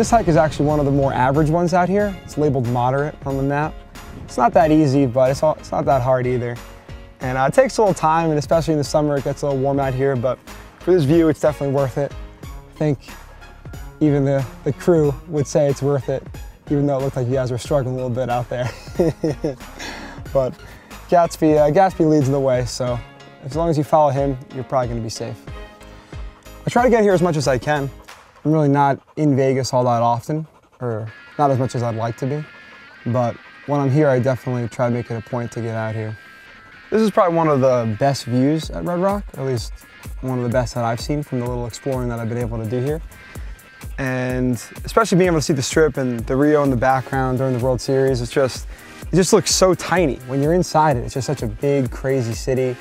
This hike is actually one of the more average ones out here. It's labeled moderate on the map. It's not that easy, but it's not that hard either. And it takes a little time, and especially in the summer, it gets a little warm out here, but for this view, it's definitely worth it. I think even the crew would say it's worth it, even though it looked like you guys were struggling a little bit out there. But Gatsby leads the way, so as long as you follow him, you're probably gonna be safe. I try to get here as much as I can. I'm really not in Vegas all that often, or not as much as I'd like to be, but when I'm here, I definitely try to make it a point to get out here. This is probably one of the best views at Red Rock, or at least one of the best that I've seen from the little exploring that I've been able to do here. And especially being able to see the Strip and the Rio in the background during the World Series, it just looks so tiny. When you're inside it, it's just such a big, crazy city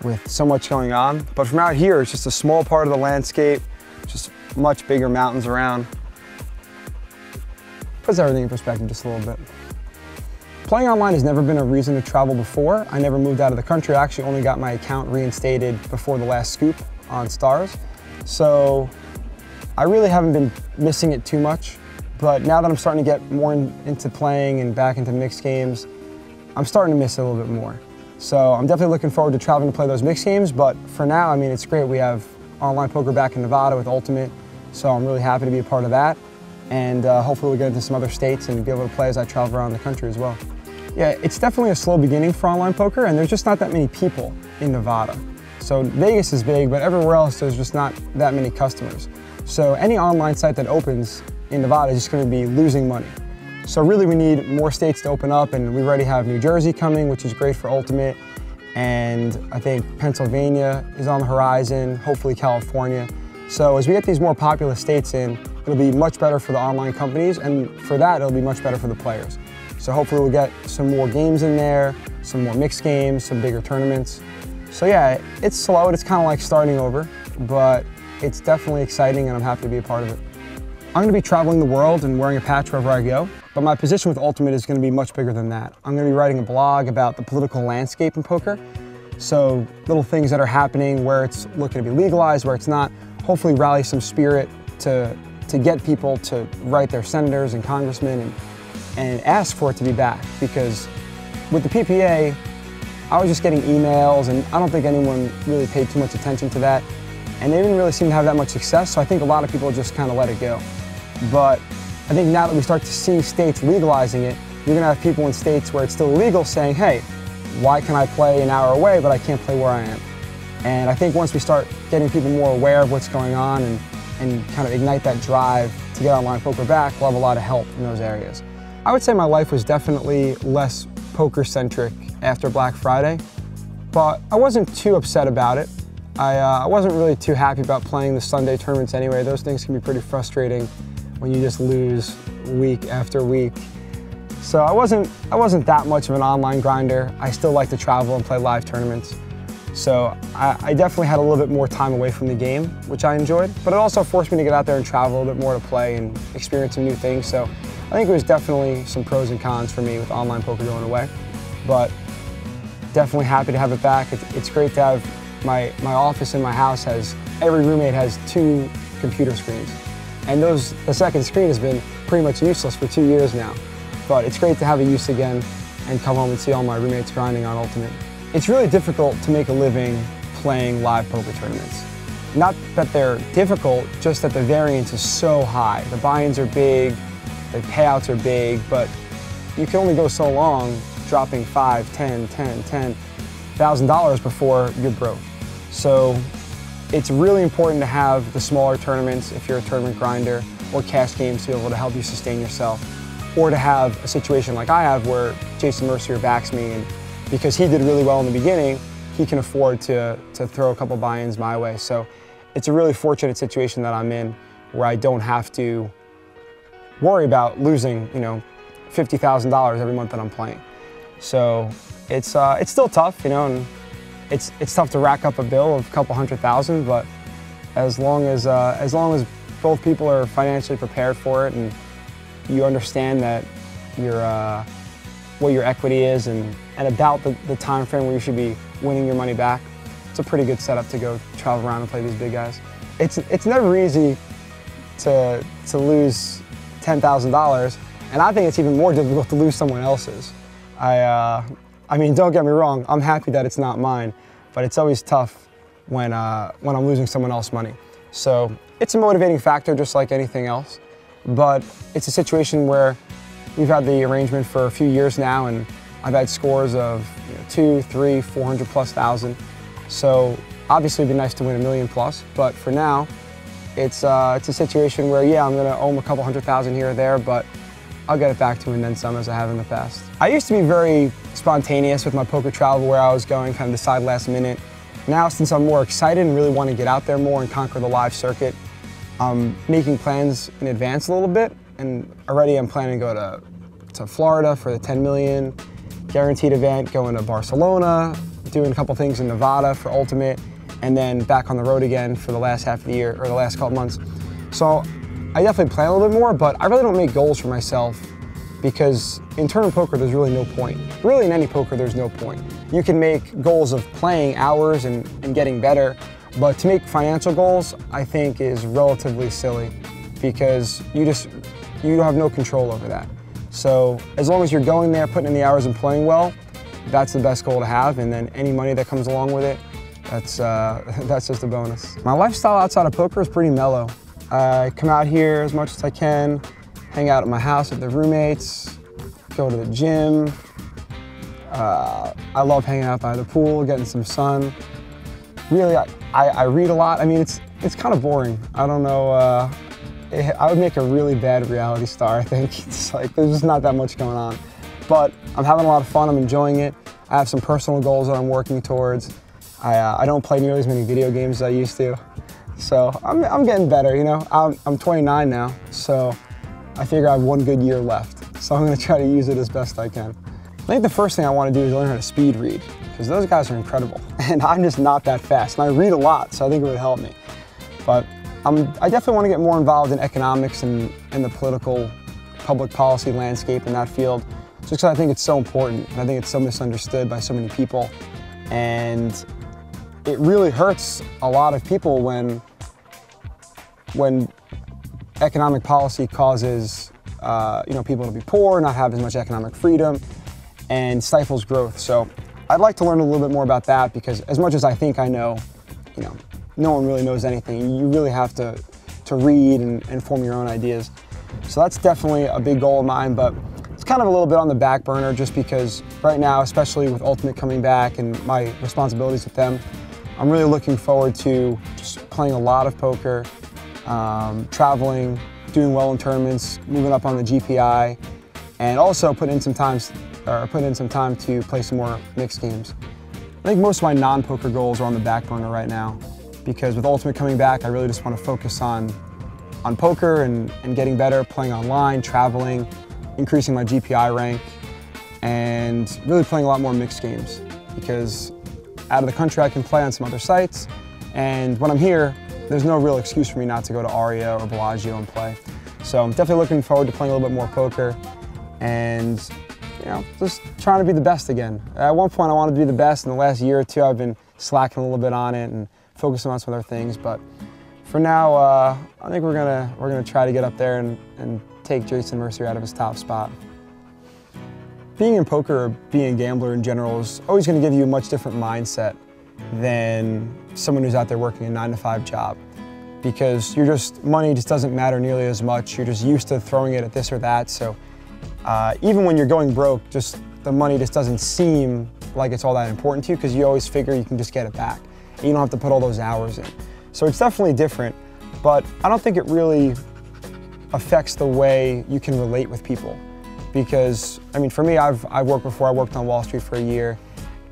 with so much going on. But from out here, it's just a small part of the landscape, just much bigger mountains around. Puts everything in perspective just a little bit. Playing online has never been a reason to travel before. I never moved out of the country. I actually only got my account reinstated before the last scoop on Stars. So I really haven't been missing it too much. But now that I'm starting to get more into playing and back into mixed games, I'm starting to miss it a little bit more. So I'm definitely looking forward to traveling to play those mixed games. But for now, I mean, it's great. We have online poker back in Nevada with Ultimate. So I'm really happy to be a part of that. And hopefully we'll get into some other states and be able to play as I travel around the country as well. Yeah, it's definitely a slow beginning for online poker, and there's just not that many people in Nevada. So Vegas is big, but everywhere else there's just not that many customers. So any online site that opens in Nevada is just going to be losing money. So really we need more states to open up, and we already have New Jersey coming, which is great for Ultimate, and I think Pennsylvania is on the horizon, hopefully California. So as we get these more populous states in, it'll be much better for the online companies, and for that it'll be much better for the players. So hopefully we'll get some more games in there, some more mixed games, some bigger tournaments. So yeah, it's slow, it's kind of like starting over, but it's definitely exciting and I'm happy to be a part of it. I'm going to be traveling the world and wearing a patch wherever I go, but my position with Ultimate is going to be much bigger than that. I'm going to be writing a blog about the political landscape in poker. So little things that are happening, where it's looking to be legalized, where it's not, hopefully rally some spirit to get people to write their senators and congressmen and ask for it to be back. Because with the PPA, I was just getting emails and I don't think anyone really paid too much attention to that. And they didn't really seem to have that much success, so I think a lot of people just kind of let it go. But I think now that we start to see states legalizing it, you're gonna have people in states where it's still illegal saying, hey, why can I play an hour away but I can't play where I am? And I think once we start getting people more aware of what's going on and kind of ignite that drive to get online poker back, we'll have a lot of help in those areas. I would say my life was definitely less poker-centric after Black Friday, but I wasn't too upset about it. I wasn't really too happy about playing the Sunday tournaments anyway. Those things can be pretty frustrating when you just lose week after week. So I wasn't that much of an online grinder. I still like to travel and play live tournaments. So I definitely had a little bit more time away from the game, which I enjoyed, but it also forced me to get out there and travel a little bit more to play and experience some new things. So I think it was definitely some pros and cons for me with online poker going away, but definitely happy to have it back. It's great to have my office in my house every roommate has 2 computer screens. And the second screen has been pretty much useless for 2 years now. But it's great to have a use again and come home and see all my roommates grinding on Ultimate. It's really difficult to make a living playing live poker tournaments. Not that they're difficult, just that the variance is so high. The buy-ins are big, the payouts are big, but you can only go so long dropping $5, $10, $10,000 before you're broke. So it's really important to have the smaller tournaments if you're a tournament grinder, or cash games to be able to help you sustain yourself, or to have a situation like I have where Jason Mercier backs me, and because he did really well in the beginning, he can afford to throw a couple buy-ins my way. So it's a really fortunate situation that I'm in, where I don't have to worry about losing, $50,000 every month that I'm playing. So it's still tough, and it's tough to rack up a bill of a couple $100,000, but as long as both people are financially prepared for it and you understand that what your equity is and about the time frame where you should be winning your money back, it's a pretty good setup to go travel around and play these big guys. It's never easy to lose $10,000, and I think it's even more difficult to lose someone else's. I mean, don't get me wrong, I'm happy that it's not mine, but it's always tough when I'm losing someone else's money. So it's a motivating factor just like anything else, but it's a situation where we've had the arrangement for a few years now, and I've had scores of 2, 3, 400 plus thousand. So obviously it'd be nice to win $1 million plus, but for now, it's a situation where, yeah, I'm gonna owe him a couple $100,000 here or there, but I'll get it back to him and then some, as I have in the past. I used to be very spontaneous with my poker travel, where I was going, kind of decide last minute. Now, since I'm more excited and really want to get out there more and conquer the live circuit, I'm making plans in advance a little bit, and already I'm planning to go to Florida for the 10 million guaranteed event, going to Barcelona, doing a couple things in Nevada for Ultimate, and then back on the road again for the last half of the year, or the last couple months. So I definitely plan a little bit more, but I really don't make goals for myself, because in tournament poker, there's really no point. Really, in any poker, there's no point. You can make goals of playing hours and getting better, but to make financial goals, I think is relatively silly, because you have no control over that. So as long as you're going there, putting in the hours and playing well, that's the best goal to have, and then any money that comes along with it, that's just a bonus. My lifestyle outside of poker is pretty mellow. I come out here as much as I can, hang out at my house with the roommates, go to the gym. I love hanging out by the pool, getting some sun. Really, I read a lot. I mean, it's kind of boring. I don't know. I would make a really bad reality star, I think. It's like, there's just not that much going on. But I'm having a lot of fun, I'm enjoying it. I have some personal goals that I'm working towards. I don't play nearly as many video games as I used to. So I'm getting better, you know. I'm 29 now, so I figure I have one good year left. So I'm gonna try to use it as best I can. I think the first thing I wanna do is learn how to speed read, because those guys are incredible. And I'm just not that fast. And I read a lot, so I think it would help me. But I definitely want to get more involved in economics and the political public policy landscape in that field, just because I think it's so important, and I think it's so misunderstood by so many people. And it really hurts a lot of people when economic policy causes people to be poor, not have as much economic freedom, and stifles growth. So I'd like to learn a little bit more about that, because as much as I think I know, no one really knows anything. You really have to read and form your own ideas. So that's definitely a big goal of mine, but it's kind of a little bit on the back burner, just because right now, especially with Ultimate coming back and my responsibilities with them, I'm really looking forward to just playing a lot of poker, traveling, doing well in tournaments, moving up on the GPI, and also putting in some time to play some more mixed games. I think most of my non-poker goals are on the back burner right now, because with Ultimate coming back, I really just want to focus on poker and getting better, playing online, traveling, increasing my GPI rank, and really playing a lot more mixed games, because out of the country I can play on some other sites, and when I'm here, there's no real excuse for me not to go to Aria or Bellagio and play. So I'm definitely looking forward to playing a little bit more poker, and just trying to be the best again. At one point I wanted to be the best. In the last year or two I've been slacking a little bit on it and focusing on some other things, but for now I think we're gonna try to get up there and take Jason Mercier out of his top spot. Being in poker, or being a gambler in general, is always going to give you a much different mindset than someone who's out there working a 9-to-5 job, because money just doesn't matter nearly as much. You're just used to throwing it at this or that. So even when you're going broke, the money just doesn't seem like it's all that important to you, because you always figure you can just get it back. And you don't have to put all those hours in. So it's definitely different, but I don't think it really affects the way you can relate with people. Because, I mean, for me, I've worked before. I worked on Wall Street for a year,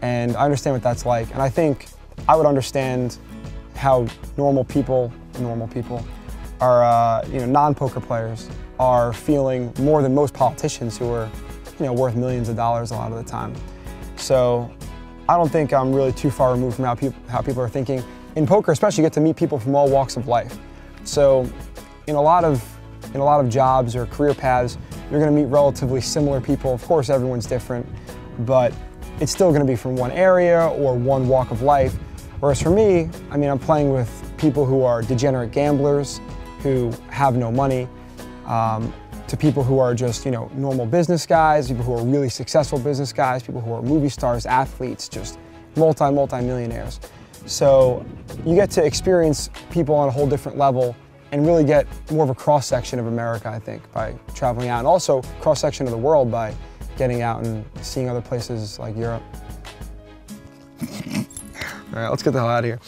and I understand what that's like. And I think I would understand how normal people are, non-poker players are feeling more than most politicians who are, worth millions of dollars a lot of the time. So I don't think I'm really too far removed from how people are thinking. In poker, especially, you get to meet people from all walks of life. So in a lot of jobs or career paths, you're going to meet relatively similar people. Of course, everyone's different, but it's still going to be from one area or one walk of life. Whereas for me, I mean, I'm playing with people who are degenerate gamblers, who have no money, to people who are just, you know, normal business guys, people who are really successful business guys, people who are movie stars, athletes, just multi-millionaires. So you get to experience people on a whole different level and really get more of a cross-section of America, I think, by traveling out, and also cross-section of the world by getting out and seeing other places like Europe. All right, let's get the hell out of here.